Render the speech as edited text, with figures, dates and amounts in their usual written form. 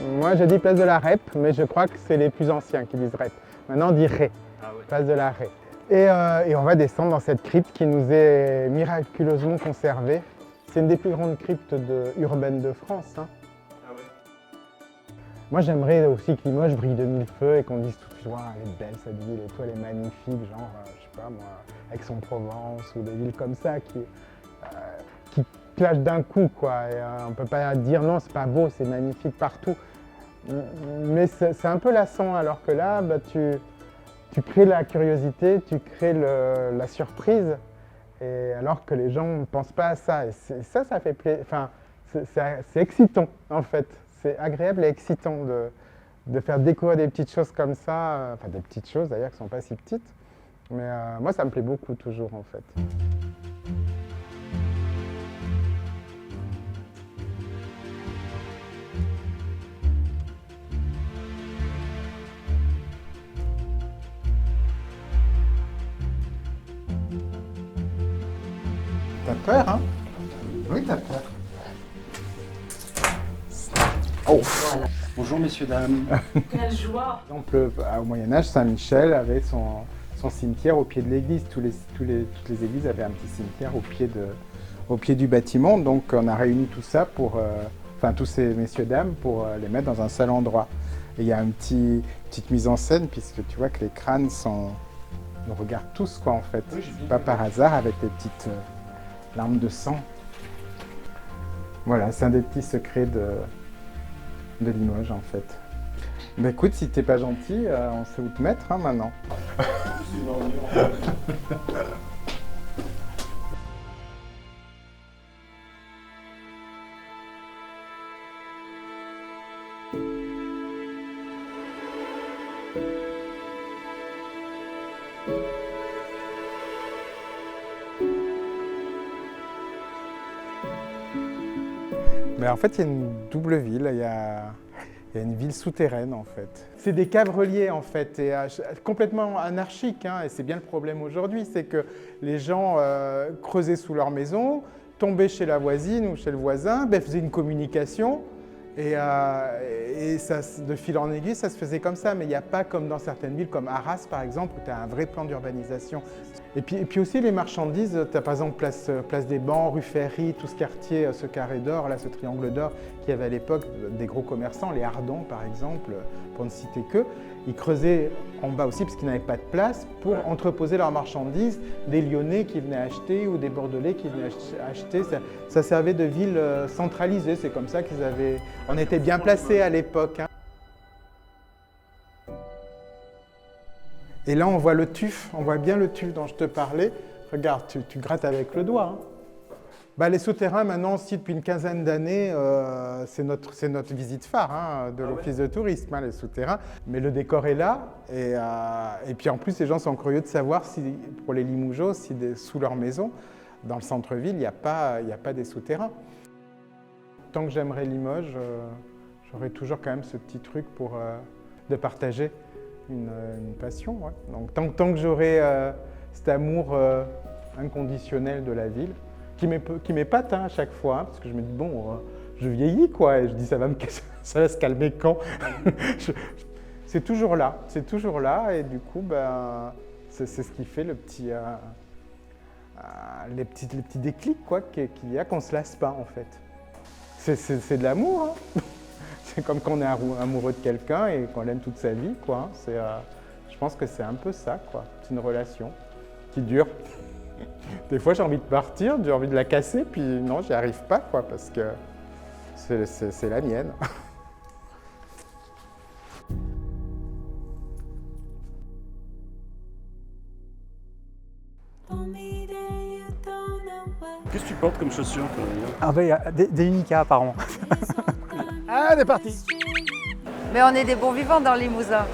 Moi, je dis place de la Rep, mais je crois que c'est les plus anciens qui disent Rep. Maintenant, on dit Ré, place de la Ré. Et on va descendre dans cette crypte qui nous est miraculeusement conservée. C'est une des plus grandes cryptes urbaines de France. Hein. Ah ouais. Moi, j'aimerais aussi que Limoges brille de mille feux et qu'on dise tout de suite, elle est belle cette ville et tout, elle est magnifique, genre, je sais pas moi, Aix-en-Provence ou des villes comme ça qui clashent d'un coup, quoi. Et, on peut pas dire non, c'est pas beau, c'est magnifique partout. Mais c'est un peu lassant, alors que là, tu crées la curiosité, tu crées la surprise, et alors que les gens ne pensent pas à ça. Et ça fait plaisir. Enfin, c'est excitant, en fait. C'est agréable et excitant de faire découvrir des petites choses comme ça. Enfin, des petites choses d'ailleurs qui ne sont pas si petites. Mais moi, ça me plaît beaucoup toujours, en fait. T'as peur, hein? Oui, t'as peur. Oh. Voilà. Bonjour messieurs, dames. Quelle joie! Au Moyen-Âge, Saint-Michel avait son cimetière au pied de l'église. Toutes les églises avaient un petit cimetière au pied du bâtiment. Donc on a réuni tout ça tous ces messieurs, dames, pour les mettre dans un seul endroit. Et il y a une petite mise en scène, puisque tu vois que les crânes nous regardent tous, quoi, en fait. Oui, pas par hasard, avec des petites larmes de sang. Voilà, c'est un des petits secrets de Limoges, en fait. Bah écoute, si t'es pas gentil, on sait où te mettre, hein, maintenant. Mais en fait, il y a une double ville, il y a une ville souterraine, en fait. C'est des caves reliées, en fait, et complètement anarchiques, hein, et c'est bien le problème aujourd'hui, c'est que les gens creusaient sous leur maison, tombaient chez la voisine ou chez le voisin, faisaient une communication, et ça, de fil en aiguille, ça se faisait comme ça, mais il n'y a pas comme dans certaines villes, comme Arras, par exemple, où tu as un vrai plan d'urbanisation. Et puis aussi les marchandises, tu as par exemple place des Bancs, rue Ferry, tout ce quartier, ce carré d'or, là, ce triangle d'or qu'il y avait à l'époque, des gros commerçants, les Ardents par exemple, pour ne citer que, ils creusaient en bas aussi parce qu'ils n'avaient pas de place pour entreposer leurs marchandises, des Lyonnais qui venaient acheter ou des Bordelais qui venaient acheter. Ça servait de ville centralisée, c'est comme ça on était bien placés à l'époque. Hein. Et là, on voit le tuf, on voit bien le tuf dont je te parlais. Regarde, tu grattes avec le doigt. Hein. Les souterrains, maintenant, aussi depuis une quinzaine d'années, c'est notre visite phare de l'Office de tourisme, les souterrains. Mais le décor est là. Et puis en plus, les gens sont curieux de savoir si, pour les Limougeaux, sous leur maison, dans le centre-ville, il n'y a pas des souterrains. Tant que j'aimerais Limoges, j'aurais toujours quand même ce petit truc de partager une passion. Ouais. Donc tant que j'aurai cet amour inconditionnel de la ville, qui m'épate à chaque fois, parce que je me dis, je vieillis, quoi, et je dis, ça va se calmer quand? C'est toujours là, et du coup, c'est ce qui fait les petits déclics, quoi, qu'il y a, qu'on ne se lasse pas, en fait. C'est de l'amour, hein. C'est comme quand on est amoureux de quelqu'un et qu'on l'aime toute sa vie, quoi. Je pense que c'est un peu ça, quoi. C'est une relation qui dure. Des fois, j'ai envie de partir, j'ai envie de la casser, puis non, j'y arrive pas, quoi, parce que c'est la mienne. Qu'est-ce que tu portes comme chaussures, toi, d'ailleurs? Ah il y a des Unica, apparemment. Ah, on est parti! Mais on est des bons vivants dans le Limousin.